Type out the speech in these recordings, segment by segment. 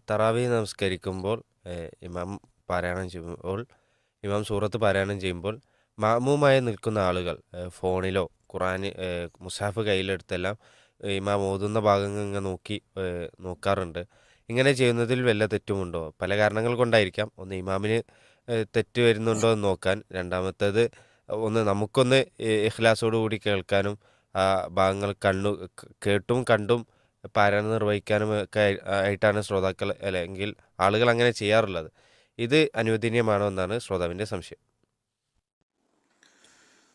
തറാവീഹ് നമസ്കരിക്കുമ്പോൾ ഇമാം പാരായണം ചെയ്യുമ്പോൾ ഇമാം സൂറത്ത് പാരായണം ചെയ്യുമ്പോൾ മഅ്മൂമായി നിൽക്കുന്ന ആളുകൾ ഫോണിലോ ഖുർആന് മുസ്ഹഫ് കയ്യിലെടുത്തെല്ലാം ഇമാം ഓതുന്ന ഭാഗങ്ങൾ ഇങ്ങനെ നോക്കാറുണ്ട്. ഇങ്ങനെ ചെയ്യുന്നതിൽ വല്ല തെറ്റുമുണ്ടോ? പല കാരണങ്ങൾ കൊണ്ടായിരിക്കാം. ഒന്ന് ഇമാമിന് തെറ്റ് വരുന്നുണ്ടോ എന്ന് നോക്കാൻ. രണ്ടാമത്തേത് ഒന്ന് നമുക്കൊന്ന് ഇഖ്ലാസോടു കൂടി കേൾക്കാനും ആ ഭാഗങ്ങൾ കേട്ടും കണ്ടും പാരായണം നിർവഹിക്കാനും ഒക്കെ ആയിട്ടാണ് ശ്രോതാക്കൾ അല്ലെങ്കിൽ ആളുകൾ അങ്ങനെ ചെയ്യാറുള്ളത്. ഇത് അനുവദനീയമാണോ എന്നാണ് ശ്രോതാവിൻ്റെ സംശയം.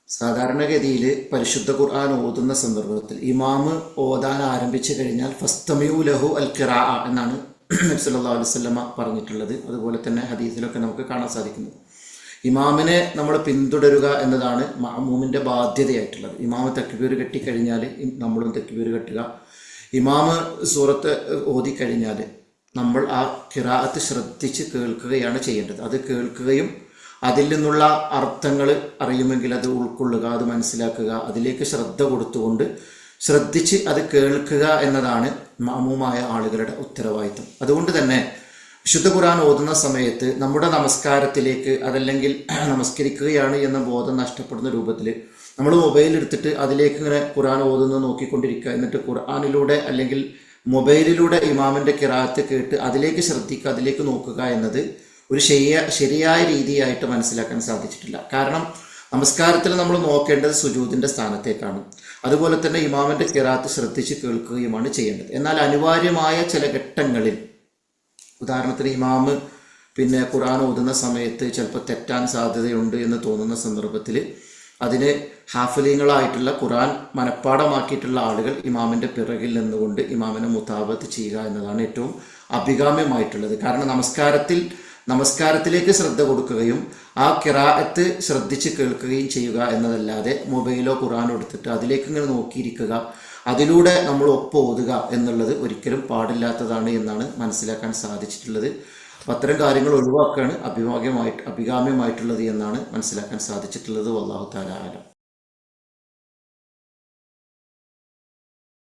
സാധാരണഗതിയിൽ പരിശുദ്ധ ഖുർആൻ ഓതുന്ന സന്ദർഭത്തിൽ ഇമാമ് ഓതാൻ ആരംഭിച്ചു കഴിഞ്ഞാൽ ഫസ്തമിഉ ലഹു അൽ ഖിറാഅ എന്നാണ് നബി സല്ലല്ലാഹു അലൈഹി വസല്ലമ പറഞ്ഞിട്ടുള്ളത്. അതുപോലെ തന്നെ ഹദീസിലൊക്കെ നമുക്ക് കാണാൻ സാധിക്കുന്നത് ഇമാമിനെ നമ്മൾ പിന്തുടരുക എന്നതാണ് മഅ്മൂമിൻ്റെ ബാധ്യതയായിട്ടുള്ളത്. ഇമാമ് തക്ബീർ കെട്ടിക്കഴിഞ്ഞാൽ നമ്മളും തക്ബീർ കെട്ടുക. ഇമാമ് സൂറത്ത് ഓതിക്കഴിഞ്ഞാൽ നമ്മൾ ആ ഖിറാഅത്ത് ശ്രദ്ധിച്ച് കേൾക്കുകയാണ് ചെയ്യേണ്ടത്. അത് കേൾക്കുകയും അതിൽ നിന്നുള്ള അർത്ഥങ്ങൾ അറിയുമെങ്കിൽ അത് ഉൾക്കൊള്ളുക, അത് മനസ്സിലാക്കുക, അതിലേക്ക് ശ്രദ്ധ കൊടുത്തുകൊണ്ട് ശ്രദ്ധിച്ച് അത് കേൾക്കുക എന്നതാണ് മഅ്മൂമായ ആളുകളുടെ ഉത്തരവാദിത്വം. അതുകൊണ്ട് തന്നെ വിശുദ്ധ ഖുർആൻ ഓതുന്ന സമയത്ത് നമ്മുടെ നമസ്കാരത്തിലേക്ക് അതല്ലെങ്കിൽ നമസ്കരിക്കുകയാണ് എന്ന ബോധം നഷ്ടപ്പെടുന്ന രൂപത്തിൽ നമ്മൾ മൊബൈൽ എടുത്തിട്ട് അതിലേക്ക് ഇങ്ങനെ ഖുർആൻ ഓതുന്നത് നോക്കിക്കൊണ്ടിരിക്കുക, എന്നിട്ട് ഖുർആനിലൂടെ അല്ലെങ്കിൽ മൊബൈലിലൂടെ ഇമാമിൻ്റെ ഖിറാഅത്ത് കേട്ട് അതിലേക്ക് ശ്രദ്ധിക്കുക, അതിലേക്ക് നോക്കുക എന്നത് ഒരു ശരിയായ രീതിയായിട്ട് മനസ്സിലാക്കാൻ സാധിച്ചിട്ടില്ല. കാരണം നമസ്കാരത്തിൽ നമ്മൾ നോക്കേണ്ടത് സുജൂദിൻ്റെ സ്ഥാനത്തേക്കാണ്. അതുപോലെ തന്നെ ഇമാമിൻ്റെ ഖിറാഅത്ത് ശ്രദ്ധിച്ച് കേൾക്കുകയുമാണ് ചെയ്യേണ്ടത്. എന്നാൽ അനിവാര്യമായ ചില ഘട്ടങ്ങളിൽ, ഉദാഹരണത്തിന് ഇമാമ് ഖുർആൻ ഓതുന്ന സമയത്ത് ചിലപ്പോൾ തെറ്റാൻ സാധ്യതയുണ്ട് എന്ന് തോന്നുന്ന സന്ദർഭത്തിൽ അതിന് ഹാഫിലീങ്ങളായിട്ടുള്ള ഖുർആൻ മനഃപ്പാടമാക്കിയിട്ടുള്ള ആളുകൾ ഇമാമിൻ്റെ പിറകിൽ നിന്നുകൊണ്ട് ഇമാമിനെ മുതാബത്ത് ചെയ്യുക എന്നതാണ് ഏറ്റവും അഭികാമ്യമായിട്ടുള്ളത്. കാരണം നമസ്കാരത്തിലേക്ക് ശ്രദ്ധ കൊടുക്കുകയും ആ ഖിറാഅത്ത് ശ്രദ്ധിച്ച് കേൾക്കുകയും ചെയ്യുക എന്നതല്ലാതെ മൊബൈലോ ഖുർആനോ എടുത്തിട്ട് അതിലേക്ക് ഇങ്ങനെ നോക്കിയിരിക്കുക, അതിലൂടെ നമ്മൾ ഓതുക എന്നുള്ളത് ഒരിക്കലും പാടില്ലാത്തതാണ് എന്നാണ് മനസ്സിലാക്കാൻ സാധിച്ചിട്ടുള്ളത്. അപ്പം അത്തരം കാര്യങ്ങൾ ഒഴിവാക്കുകയാണ് അഭികാമ്യമായിട്ടുള്ളത് എന്നാണ് മനസ്സിലാക്കാൻ സാധിച്ചിട്ടുള്ളത്. വല്ലാഹു തആല ആലം.